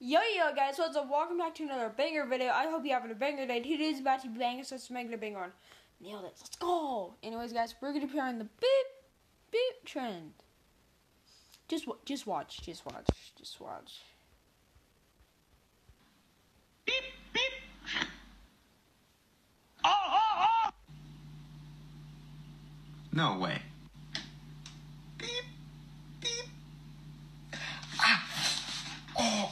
Yo guys, what's up? Welcome back to another banger video. I hope you're having a banger day. Today's about to be banging, so let's make it a banger one. Nailed it. Let's go. Anyways, guys, we're gonna be on the beep trend. Just watch. Beep, beep. Oh. No way. Beep, beep. Oh.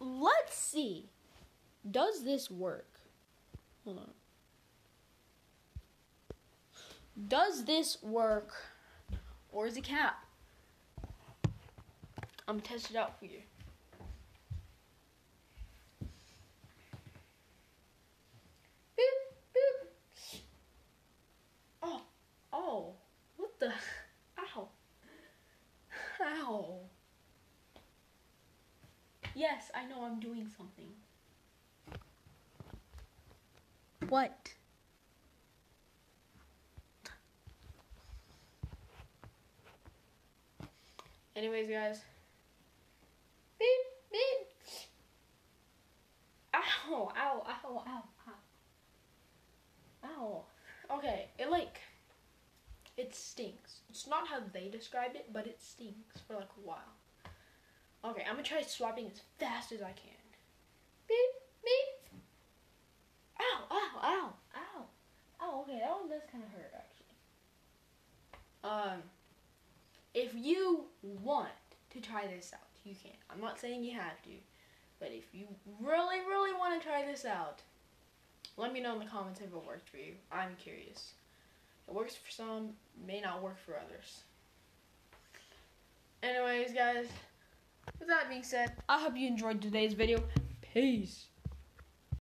Let's see. Does this work? Hold on. Does this work? Or is it cap? I'm gonna test it out for you. Beep. Oh. What the? Ow. Yes, I know I'm doing something. What? Anyways, guys. Beep. Ow. Okay, it stinks. It's not how they described it, but it stinks for like a while. Okay, I'm gonna try swapping as fast as I can. Beep. Ow. Okay, that one does kind of hurt, actually. If you want to try this out, you can. I'm not saying you have to, but if you really want to try this out, let me know in the comments if it worked for you. I'm curious. It works for some, may not work for others. Anyways, guys, with that being said, I hope you enjoyed today's video. Peace.